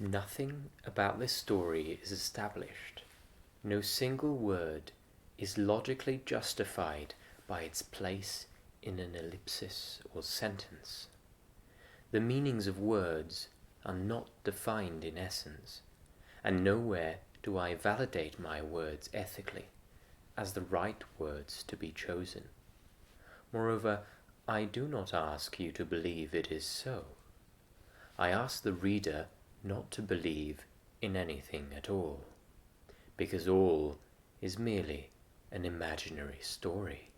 Nothing about this story is established. No single word is logically justified by its place in an ellipsis or sentence. The meanings of words are not defined in essence, and nowhere do I validate my words ethically as the right words to be chosen. Moreover, I do not ask you to believe it is so. I ask the reader not to believe in anything at all, because all is merely an imaginary story.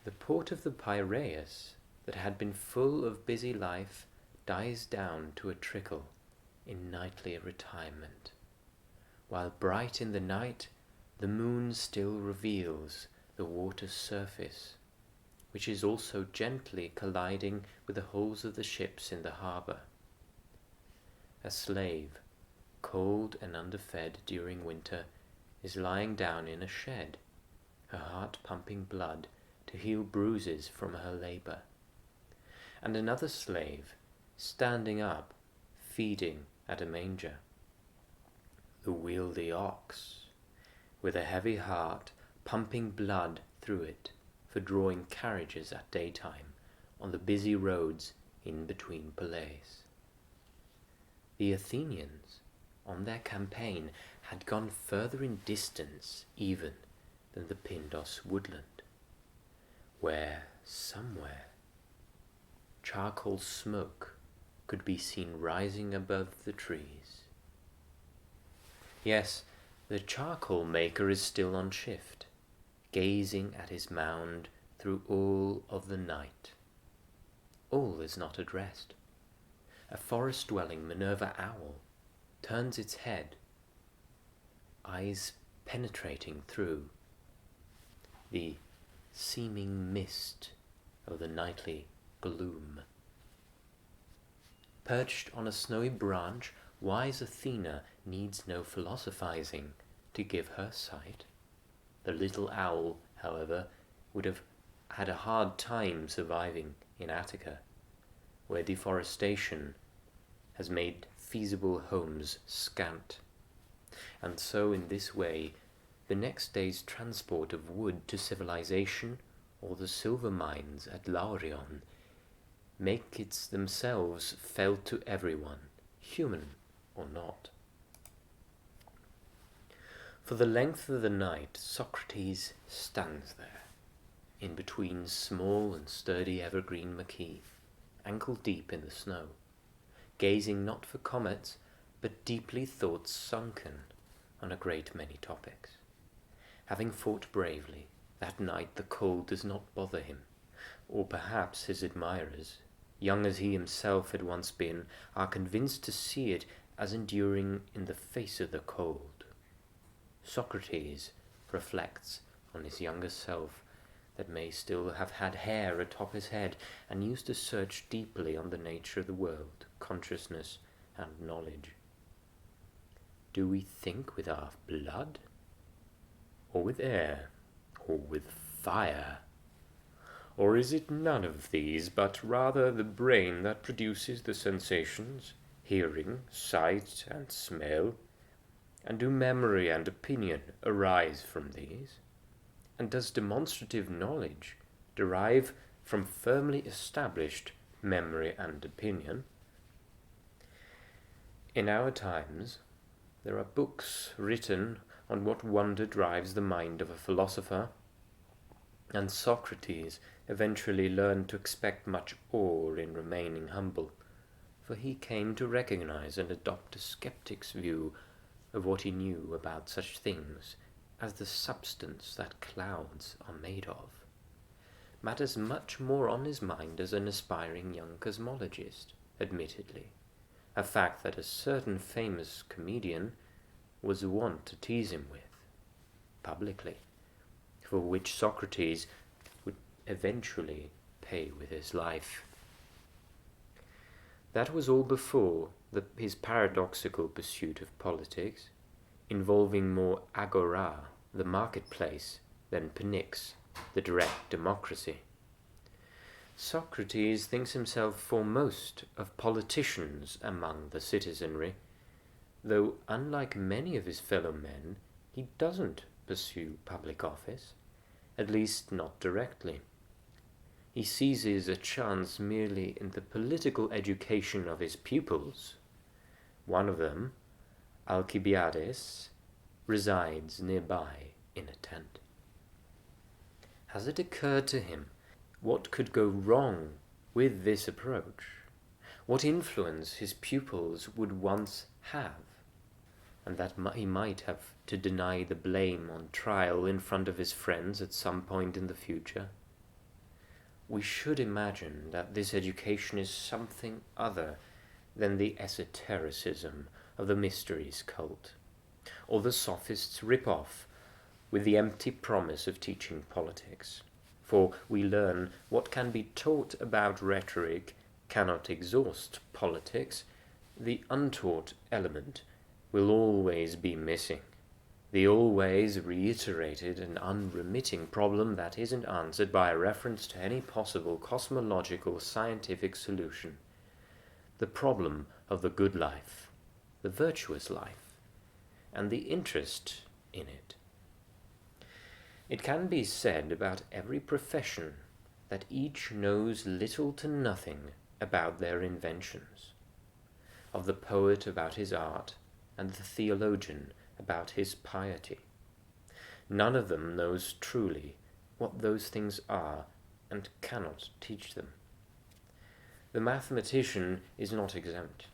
The port of the Piraeus, that had been full of busy life, dies down to a trickle in nightly retirement, while bright in the night the moon still reveals the water's surface, which is also gently colliding with the hulls of the ships in the harbour. A slave, cold and underfed during winter, is lying down in a shed, her heart pumping blood to heal bruises from her labour, and another slave, standing up, feeding at a manger. The wieldy ox, with a heavy heart, pumping blood through it for drawing carriages at daytime on the busy roads in between Palaes. The Athenians, on their campaign, had gone further in distance even than the Pindos woodland, where, somewhere, charcoal smoke could be seen rising above the trees. Yes, the charcoal maker is still on shift, gazing at his mound through all of the night. All is not at rest. A forest-dwelling Minerva owl turns its head, eyes penetrating through the seeming mist of the nightly gloom. Perched on a snowy branch, wise Athena needs no philosophizing to give her sight. The little owl, however, would have had a hard time surviving in Attica, where deforestation has made feasible homes scant. And so in this way, the next day's transport of wood to civilization or the silver mines at Laurion make it themselves felt to everyone, human or not. For the length of the night, Socrates stands there, in between small and sturdy evergreen maquis, ankle deep in the snow, gazing not for comets, but deeply thoughts sunken on a great many topics. Having fought bravely, that night the cold does not bother him, or perhaps his admirers, young as he himself had once been, are convinced to see it as enduring in the face of the cold. Socrates reflects on his younger self that may still have had hair atop his head and used to search deeply on the nature of the world, consciousness, and knowledge. Do we think with our blood, or with air, or with fire? Or is it none of these, but rather the brain that produces the sensations, hearing, sight, and smell? And do memory and opinion arise from these? And does demonstrative knowledge derive from firmly established memory and opinion? In our times, there are books written on what wonder drives the mind of a philosopher, and Socrates eventually learned to expect much awe in remaining humble, for he came to recognize and adopt a skeptic's view of what he knew about such things as the substance that clouds are made of, matters much more on his mind as an aspiring young cosmologist, admittedly, a fact that a certain famous comedian was wont to tease him with, publicly, for which Socrates would eventually pay with his life. That was all before his paradoxical pursuit of politics, involving more agora, the marketplace, than pnyx, the direct democracy. Socrates thinks himself foremost of politicians among the citizenry, though unlike many of his fellow men, he doesn't pursue public office, at least not directly. He seizes a chance merely in the political education of his pupils. One of them, Alcibiades, resides nearby in a tent. Has it occurred to him what could go wrong with this approach? What influence his pupils would once have? And that he might have to deny the blame on trial in front of his friends at some point in the future? We should imagine that this education is something other than the esotericism of the mysteries cult, or the sophists' rip-off with the empty promise of teaching politics. For we learn what can be taught about rhetoric cannot exhaust politics. The untaught element will always be missing. The always reiterated and unremitting problem that isn't answered by a reference to any possible cosmological scientific solution. The problem of the good life, the virtuous life, and the interest in it. It can be said about every profession that each knows little to nothing about their inventions. Of the poet about his art, and the theologian about his piety. None of them knows truly what those things are and cannot teach them. The mathematician is not exempt,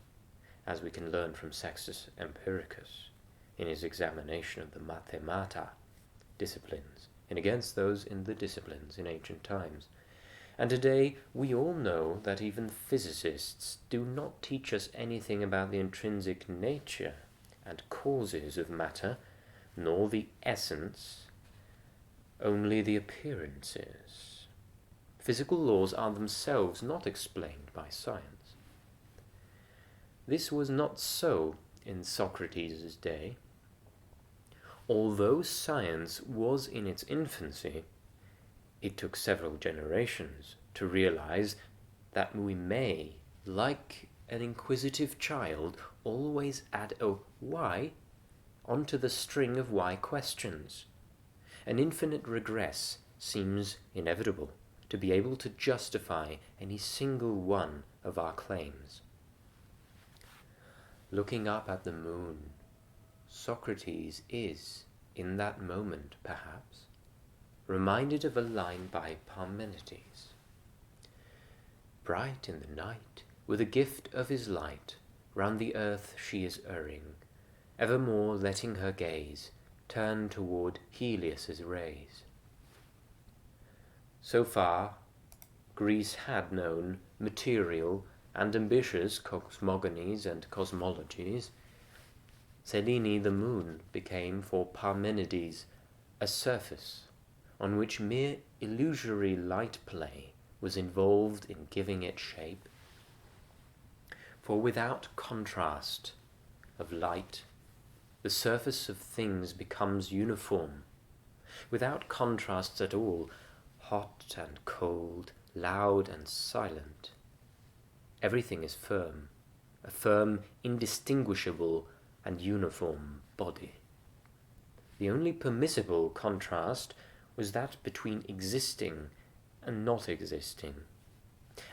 as we can learn from Sextus Empiricus in his examination of the mathemata, disciplines, and against those in the disciplines in ancient times. And today we all know that even physicists do not teach us anything about the intrinsic nature and causes of matter, nor the essence, only the appearances. Physical laws are themselves not explained by science. This was not so in Socrates' day. Although science was in its infancy, it took several generations to realize that we may, like an inquisitive child, always add a why onto the string of why questions. An infinite regress seems inevitable to be able to justify any single one of our claims. Looking up at the moon, Socrates is, in that moment perhaps, reminded of a line by Parmenides. Bright in the night, with a gift of his light, round the earth she is erring, evermore letting her gaze turn toward Helios's rays. So far, Greece had known material and ambitious cosmogonies and cosmologies. Selene the moon became for Parmenides a surface on which mere illusory light play was involved in giving it shape. For without contrast of light, the surface of things becomes uniform. Without contrasts at all, hot and cold, loud and silent, everything is firm, a firm, indistinguishable and uniform body. The only permissible contrast was that between existing and not existing,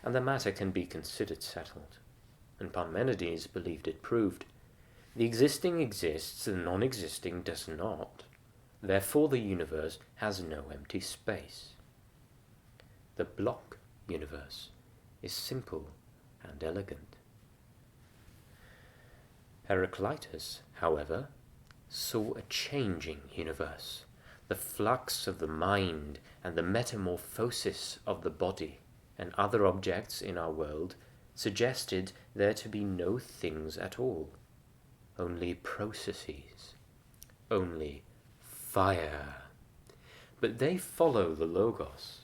and the matter can be considered settled. And Parmenides believed it proved. The existing exists, the non-existing does not. Therefore the universe has no empty space. The block universe is simple and elegant. Heraclitus, however, saw a changing universe, the flux of the mind and the metamorphosis of the body and other objects in our world suggested there to be no things at all, only processes, only fire. But they follow the Logos,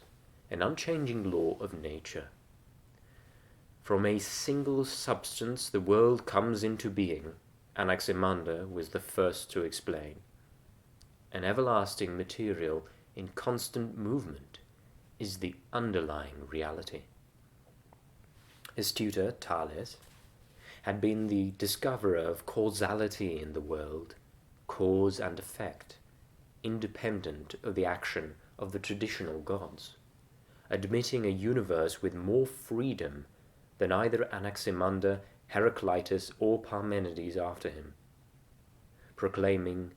an unchanging law of nature. From a single substance the world comes into being, Anaximander was the first to explain. An everlasting material in constant movement is the underlying reality. His tutor, Thales, had been the discoverer of causality in the world, cause and effect, independent of the action of the traditional gods, admitting a universe with more freedom than either Anaximander, Heraclitus, or Parmenides after him, proclaiming,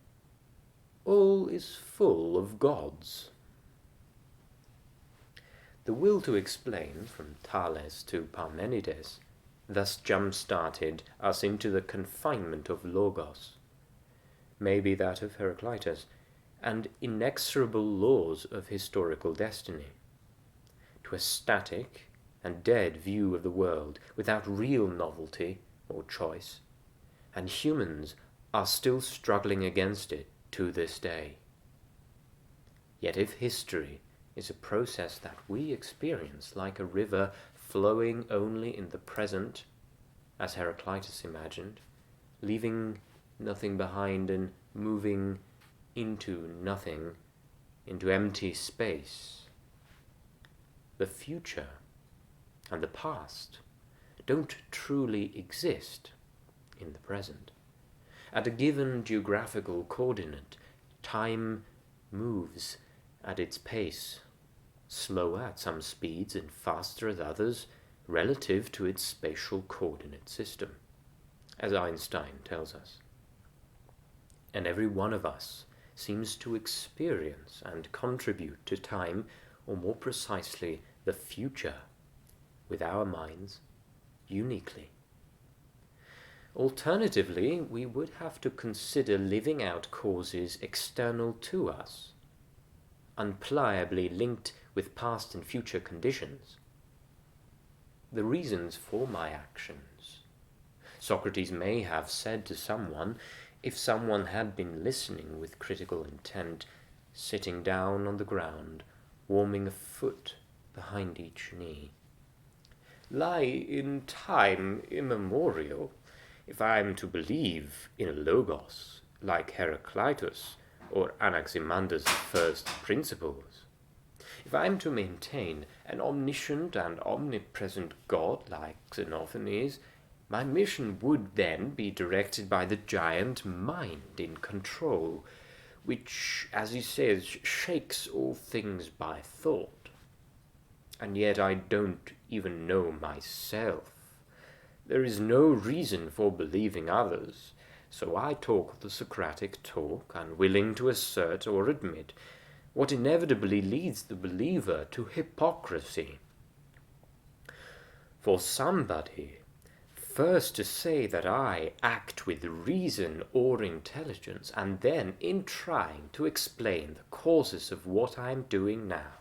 "All is full of gods." The will to explain, from Thales to Parmenides, thus jump-started us into the confinement of Logos, maybe that of Heraclitus, and inexorable laws of historical destiny, to a static and dead view of the world without real novelty or choice, and humans are still struggling against it to this day. Yet if history is a process that we experience like a river flowing only in the present, as Heraclitus imagined, leaving nothing behind and moving into nothing, into empty space, the future and the past don't truly exist in the present. At a given geographical coordinate, time moves at its pace, slower at some speeds and faster at others, relative to its spatial coordinate system, as Einstein tells us. And every one of us seems to experience and contribute to time, or more precisely, the future, with our minds, uniquely. Alternatively, we would have to consider living out causes external to us, unpliably linked with past and future conditions. The reasons for my actions. Socrates may have said to someone, if someone had been listening with critical intent, sitting down on the ground, warming a foot behind each knee, lie in time immemorial, if I am to believe in a logos like Heraclitus or Anaximander's first principles. If I am to maintain an omniscient and omnipresent God like Xenophanes, my mission would then be directed by the giant mind in control, which, as he says, shakes all things by thought. And yet I don't even know myself. There is no reason for believing others, so I talk the Socratic talk, unwilling to assert or admit what inevitably leads the believer to hypocrisy. For somebody first to say that I act with reason or intelligence, and then, in trying to explain the causes of what I am doing now,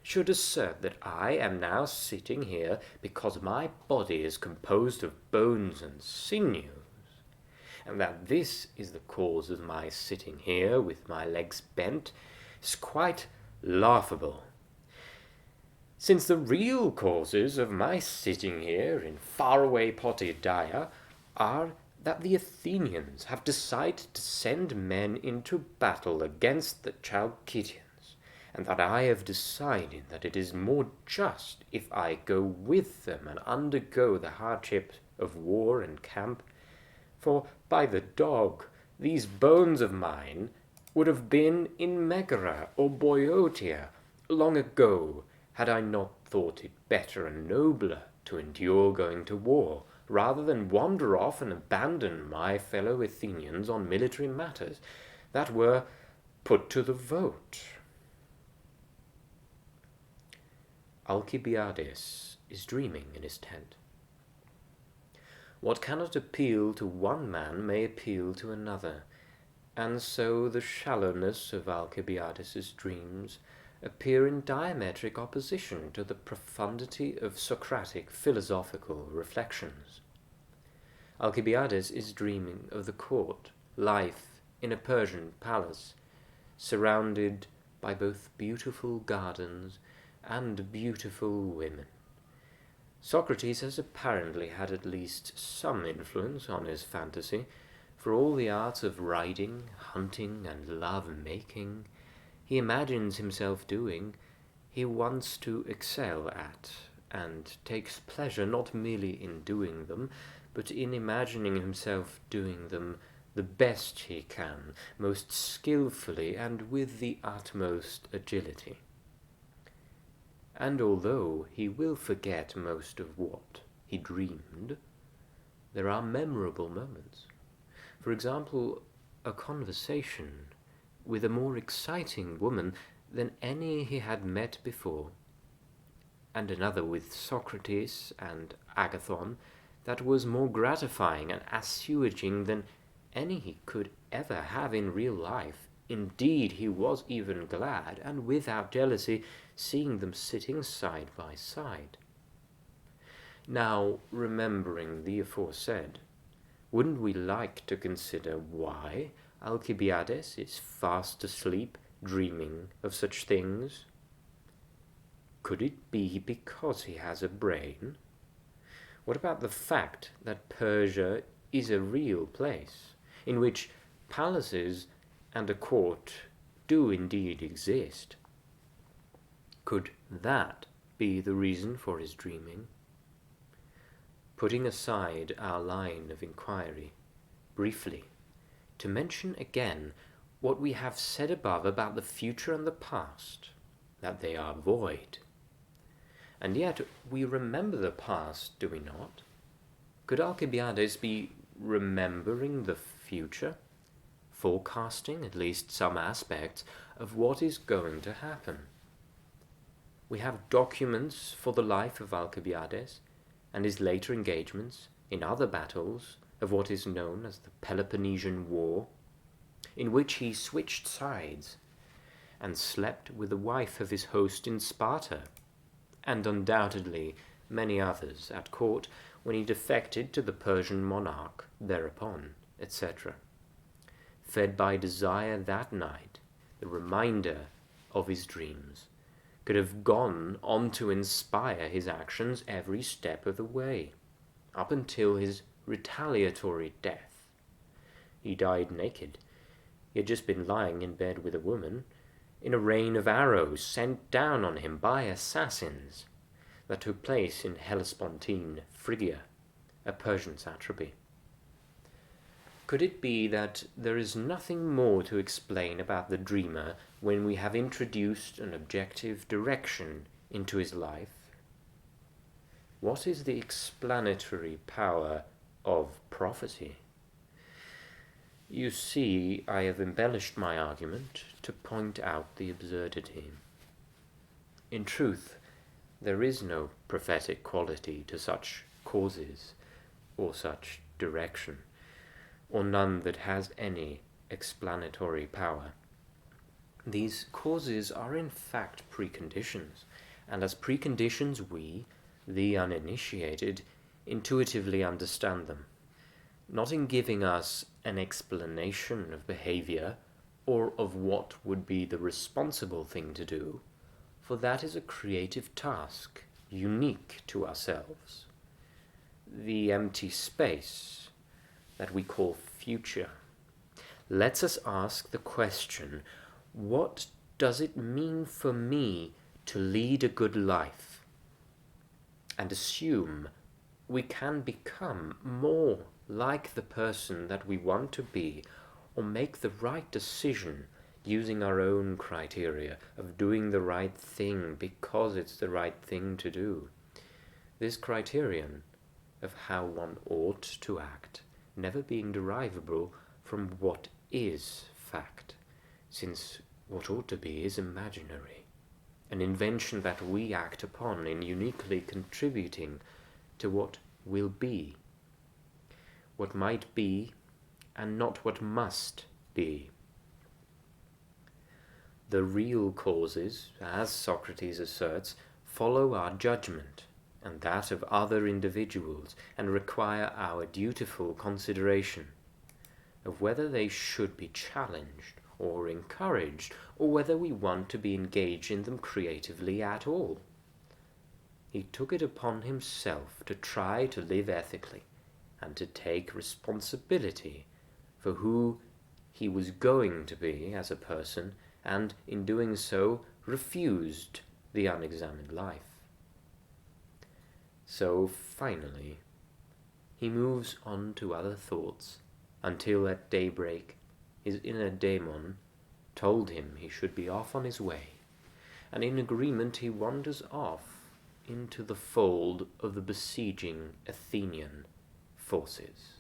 should assert that I am now sitting here because my body is composed of bones and sinews, and that this is the cause of my sitting here with my legs bent, is quite laughable, since the real causes of my sitting here in faraway Potidæa are that the Athenians have decided to send men into battle against the Chalcidians, and that I have decided that it is more just if I go with them and undergo the hardships of war and camp, for by the dog, these bones of mine would have been in Megara or Boeotia long ago, had I not thought it better and nobler to endure going to war, rather than wander off and abandon my fellow Athenians on military matters that were put to the vote. Alcibiades is dreaming in his tent. What cannot appeal to one man may appeal to another, and so the shallowness of Alcibiades's dreams appear in diametric opposition to the profundity of Socratic philosophical reflections. Alcibiades is dreaming of the court, life in a Persian palace, surrounded by both beautiful gardens and beautiful women. Socrates has apparently had at least some influence on his fantasy, for all the arts of riding, hunting, and love-making he imagines himself doing, he wants to excel at, and takes pleasure not merely in doing them, but in imagining himself doing them the best he can, most skillfully and with the utmost agility. And although he will forget most of what he dreamed, there are memorable moments. For example, a conversation with a more exciting woman than any he had met before, and another with Socrates and Agathon that was more gratifying and assuaging than any he could ever have in real life. Indeed, he was even glad, and without jealousy, seeing them sitting side by side. Now, remembering the aforesaid, wouldn't we like to consider why Alcibiades is fast asleep, dreaming of such things? Could it be because he has a brain? What about the fact that Persia is a real place, in which palaces and a court do indeed exist? Could that be the reason for his dreaming? Putting aside our line of inquiry, briefly, to mention again what we have said above about the future and the past, that they are void. And yet we remember the past, do we not? Could Alcibiades be remembering the future, forecasting at least some aspects of what is going to happen? We have documents for the life of Alcibiades and his later engagements in other battles of what is known as the Peloponnesian War, in which he switched sides and slept with the wife of his host in Sparta, and undoubtedly many others at court when he defected to the Persian monarch thereupon, etc. Fed by desire that night, the reminder of his dreams could have gone on to inspire his actions every step of the way, up until his retaliatory death. He died naked. He had just been lying in bed with a woman, in a rain of arrows sent down on him by assassins that took place in Hellespontine, Phrygia, a Persian satrapy. Could it be that there is nothing more to explain about the dreamer when we have introduced an objective direction into his life? What is the explanatory power of prophecy? You see, I have embellished my argument to point out the absurdity. In truth, there is no prophetic quality to such causes or such direction, or none that has any explanatory power. These causes are in fact preconditions, and as preconditions we, the uninitiated, intuitively understand them, not in giving us an explanation of behavior or of what would be the responsible thing to do, for that is a creative task, unique to ourselves. The empty space that we call future lets us ask the question, what does it mean for me to lead a good life? And assume we can become more like the person that we want to be, or make the right decision using our own criteria of doing the right thing because it's the right thing to do. This criterion of how one ought to act never being derivable from what is fact, since what ought to be is imaginary, an invention that we act upon in uniquely contributing to what will be, what might be, and not what must be. The real causes, as Socrates asserts, follow our judgment and that of other individuals, and require our dutiful consideration of whether they should be challenged or encouraged, or whether we want to be engaged in them creatively at all. He took it upon himself to try to live ethically, and to take responsibility for who he was going to be as a person, and in doing so refused the unexamined life. So finally, he moves on to other thoughts until at daybreak his inner daemon told him he should be off on his way, and in agreement he wanders off into the fold of the besieging Athenian forces.